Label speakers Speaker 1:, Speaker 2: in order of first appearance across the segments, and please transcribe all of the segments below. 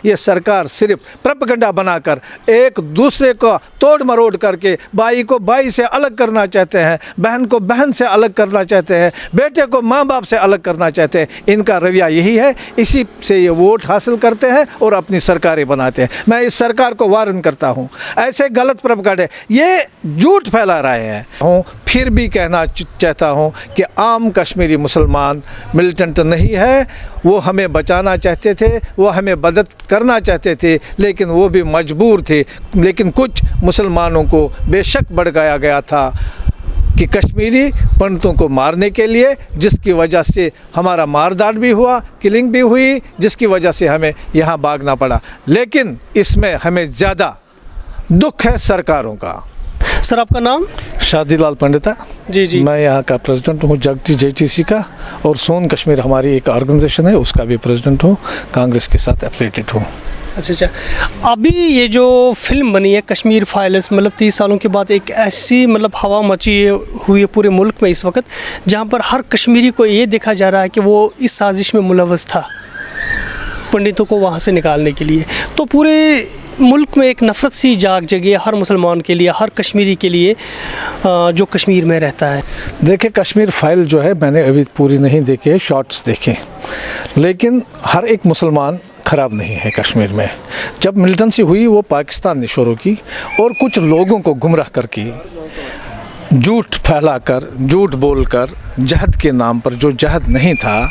Speaker 1: ये सरकार सिर्फ प्रोपेगेंडा बनाकर एक दूसरे को तोड़ मरोड़ करके भाई को भाई से अलग करना चाहते हैं, बहन को बहन से अलग करना चाहते हैं, बेटे को माँ बाप से अलग करना चाहते हैं। इनका रवैया यही है, इसी से ये वोट हासिल करते हैं और अपनी सरकारें बनाते हैं। मैं इस सरकार को वार्न करता हूँ, ऐसे गलत प्रोपेगेंडा ये झूठ फैला रहे हैं। फिर भी कहना चाहता हूँ कि आम कश्मीरी मुसलमान मिलिटेंट नहीं है, वो हमें बचाना चाहते थे, वो हमें मदद करना चाहते थे, लेकिन वो भी मजबूर थे। लेकिन कुछ मुसलमानों को बेशक भड़काया गया था कि कश्मीरी पंडितों को मारने के लिए, जिसकी वजह से हमारा मारदाट भी हुआ, किलिंग भी हुई, जिसकी वजह से हमें यहाँ भागना पड़ा। लेकिन इसमें हमें ज़्यादा दुख है सरकारों का।
Speaker 2: सर आपका नाम?
Speaker 1: शादीलाल पंडिता
Speaker 2: जी।
Speaker 1: मैं यहाँ का प्रेसिडेंट हूँ जगटी JTC का, और सोन कश्मीर हमारी एक ऑर्गेनाइजेशन है, उसका भी प्रेसिडेंट हूँ, कांग्रेस के साथ एफिलिएटेड हूँ।
Speaker 2: अच्छा, अभी ये जो फिल्म बनी है कश्मीर फाइल्स, मतलब 30 सालों के बाद एक ऐसी मतलब हवा मची हुई है पूरे मुल्क में इस वक्त, जहाँ पर हर कश्मीरी को ये देखा जा रहा है कि वो इस साजिश में मुलव्वस था पंडितों को वहाँ से निकालने के लिए। तो पूरे मुल्क में एक नफ़रत सी जाग जगी है हर मुसलमान के लिए, हर कश्मीरी के लिए जो कश्मीर में रहता है।
Speaker 1: देखिए, कश्मीर फाइल जो है मैंने अभी पूरी नहीं देखी है, शॉर्ट्स देखे, लेकिन हर एक मुसलमान ख़राब नहीं है कश्मीर में। जब मिलिटेंसी हुई वो पाकिस्तान ने शुरू की, और कुछ लोगों को गुमराह करके, झूठ फैलाकर, झूठ बोलकर, जहद के नाम पर जो जहद नहीं था,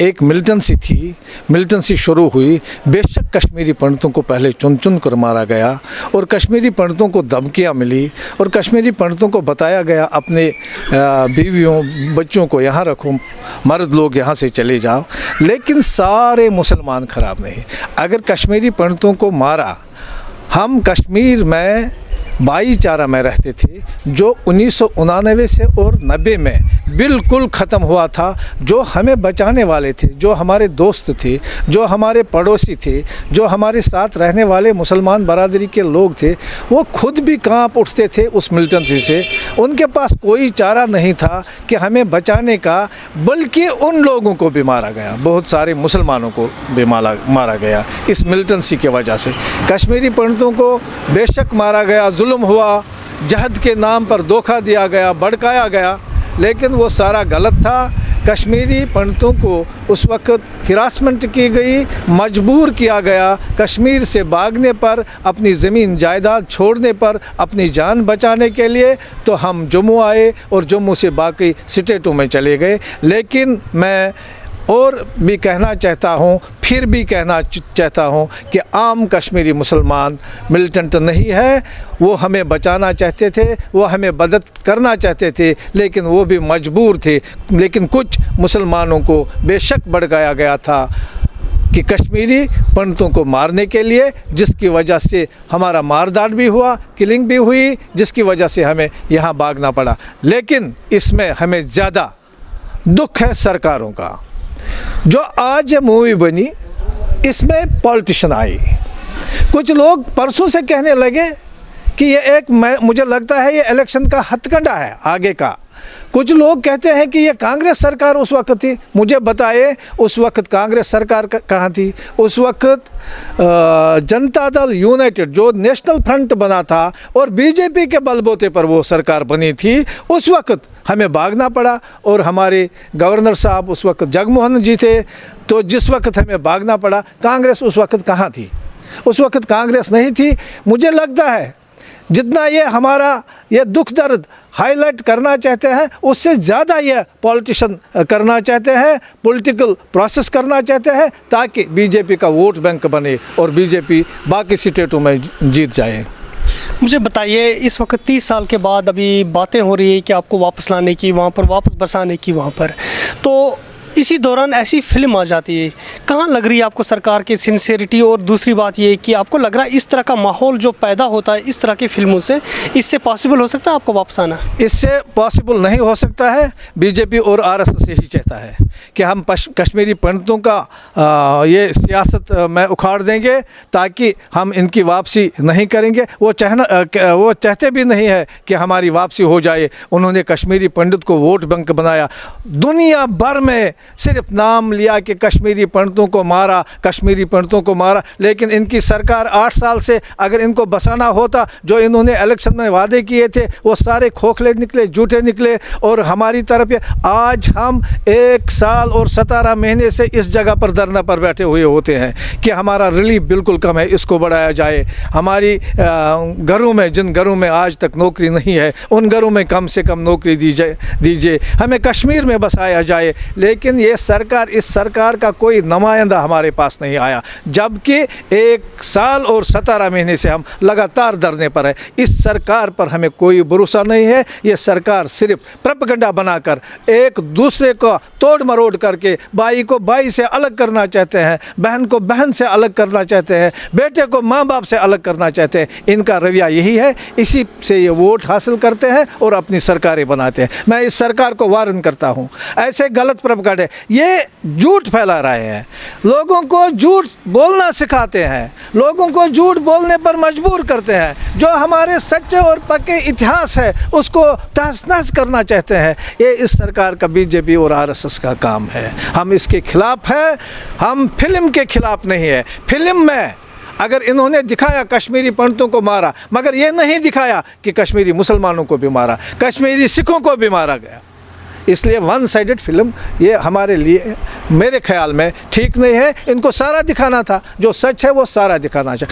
Speaker 1: एक मिलिटेंसी थी, मिलिटेंसी शुरू हुई। बेशक कश्मीरी पंडितों को पहले चुन चुन कर मारा गया, और कश्मीरी पंडितों को धमकियाँ मिली, और कश्मीरी पंडितों को बताया गया अपने बीवियों बच्चों को यहाँ रखो, मर्द लोग यहाँ से चले जाओ। लेकिन सारे मुसलमान ख़राब नहीं। अगर कश्मीरी पंडितों को मारा, हम कश्मीर में भाईचारा में रहते थे, जो 1999 से और 90 में बिल्कुल ख़त्म हुआ था। जो हमें बचाने वाले थे, जो हमारे दोस्त थे, जो हमारे पड़ोसी थे, जो हमारे साथ रहने वाले मुसलमान बरादरी के लोग थे, वो खुद भी कांप उठते थे उस मिलिटेंसी से। उनके पास कोई चारा नहीं था कि हमें बचाने का, बल्कि उन लोगों को भी मारा गया, बहुत सारे मुसलमानों को भी मारा गया इस मिलिटेंसी की वजह से। कश्मीरी पंडितों को बेशक मारा गया, जुल्म हुआ, जहद के नाम पर धोखा दिया गया, भड़काया गया, लेकिन वो सारा गलत था। कश्मीरी पंडितों को उस वक्त हिरासमेंट की गई, मजबूर किया गया कश्मीर से भागने पर, अपनी ज़मीन जायदाद छोड़ने पर, अपनी जान बचाने के लिए। तो हम जम्मू आए और जम्मू से बाकी स्टेटों में चले गए। लेकिन मैं और भी कहना चाहता हूँ, फिर भी कहना चाहता हूँ कि आम कश्मीरी मुसलमान मिलिटेंट नहीं है, वो हमें बचाना चाहते थे, वो हमें मदद करना चाहते थे, लेकिन वो भी मजबूर थे। लेकिन कुछ मुसलमानों को बेशक भड़काया गया था कि कश्मीरी पंडितों को मारने के लिए, जिसकी वजह से हमारा मारदाट भी हुआ, किलिंग भी हुई, जिसकी वजह से हमें यहाँ भागना पड़ा। लेकिन इसमें हमें ज़्यादा दुख है सरकारों का। जो आज मूवी बनी, इसमें पॉलिटिशियन आई, कुछ लोग परसों से कहने लगे कि ये मुझे लगता है ये इलेक्शन का हथकंडा है आगे का। कुछ लोग कहते हैं कि ये कांग्रेस सरकार उस वक्त थी। मुझे बताइए, उस वक्त कांग्रेस सरकार कहाँ थी? उस वक्त जनता दल यूनाइटेड जो नेशनल फ्रंट बना था, और बीजेपी के बलबूते पर वो सरकार बनी थी। उस वक्त हमें भागना पड़ा, और हमारे गवर्नर साहब उस वक्त जगमोहन जी थे। तो जिस वक्त हमें भागना पड़ा, कांग्रेस उस वक्त कहाँ थी? उस वक्त कांग्रेस नहीं थी। मुझे लगता है जितना ये हमारा ये दुख दर्द हाईलाइट करना चाहते हैं, उससे ज़्यादा ये पॉलिटिशियन करना चाहते हैं, पॉलिटिकल प्रोसेस करना चाहते हैं, ताकि बीजेपी का वोट बैंक बने और बीजेपी बाकी स्टेटों में जीत जाए।
Speaker 2: मुझे बताइए, इस वक्त 30 साल के बाद अभी बातें हो रही है कि आपको वापस लाने की, वहाँ पर वापस बसाने की वहाँ पर, तो इसी दौरान ऐसी फिल्म आ जाती है, कहाँ लग रही है आपको सरकार की सिंसियरिटी? और दूसरी बात ये कि आपको लग रहा है इस तरह का माहौल जो पैदा होता है इस तरह की फिल्मों से, इससे पॉसिबल हो सकता है आपको वापस आना?
Speaker 1: इससे पॉसिबल नहीं हो सकता है। बीजेपी और RSS यही चाहता है कि हम कश्मीरी पंडितों का ये सियासत में उखाड़ देंगे, ताकि हम इनकी वापसी नहीं करेंगे। वो चाहते भी नहीं है कि हमारी वापसी हो जाए। उन्होंने कश्मीरी पंडित को वोट बैंक बनाया। दुनिया भर में सिर्फ नाम लिया कि कश्मीरी पंडितों को मारा, कश्मीरी पंडितों को मारा, लेकिन इनकी सरकार 8 साल से अगर इनको बसाना होता, जो इन्होंने इलेक्शन में वादे किए थे वो सारे खोखले निकले, झूठे निकले। और हमारी तरफ आज हम 1 साल और 17 महीने से इस जगह पर धरना पर बैठे हुए होते हैं कि हमारा रिलीफ बिल्कुल कम है, इसको बढ़ाया जाए। हमारी घरों में, जिन घरों में आज तक नौकरी नहीं है, उन घरों में कम से कम नौकरी दीजिए, हमें कश्मीर में बसाया जाए। लेकिन ये सरकार, इस सरकार का कोई नुमाइंदा हमारे पास नहीं आया, जबकि 1 साल और 17 महीने से हम लगातार धरने पर है। इस सरकार पर हमें कोई भरोसा नहीं है। ये सरकार सिर्फ प्रोपेगेंडा बनाकर एक दूसरे को तोड़ मरोड़ करके भाई को भाई से अलग करना चाहते हैं, बहन को बहन से अलग करना चाहते हैं, बेटे को माँ बाप से अलग करना चाहते हैं। इनका रवैया यही है, इसी से ये वोट हासिल करते हैं और अपनी सरकारें बनाते हैं। मैं इस सरकार को वार्न करता हूँ, ऐसे गलत प्रोपेगेंडा, ये झूठ फैला रहे हैं, लोगों को झूठ बोलना सिखाते हैं, लोगों को झूठ बोलने पर मजबूर करते हैं। जो हमारे सच्चे और पक्के इतिहास है उसको तहस नहस करना चाहते हैं। ये इस सरकार का बीजेपी और आरएसएस का काम है। हम इसके खिलाफ हैं, हम फिल्म के खिलाफ नहीं है। फिल्म में अगर इन्होंने दिखाया कश्मीरी पंडितों को मारा, मगर ये नहीं दिखाया कि कश्मीरी मुसलमानों को भी मारा, कश्मीरी सिखों को भी मारा गया। इसलिए वन साइडेड फिल्म ये हमारे लिए, मेरे ख्याल में ठीक नहीं है। इनको सारा दिखाना था, जो सच है वो सारा दिखाना चाहिए।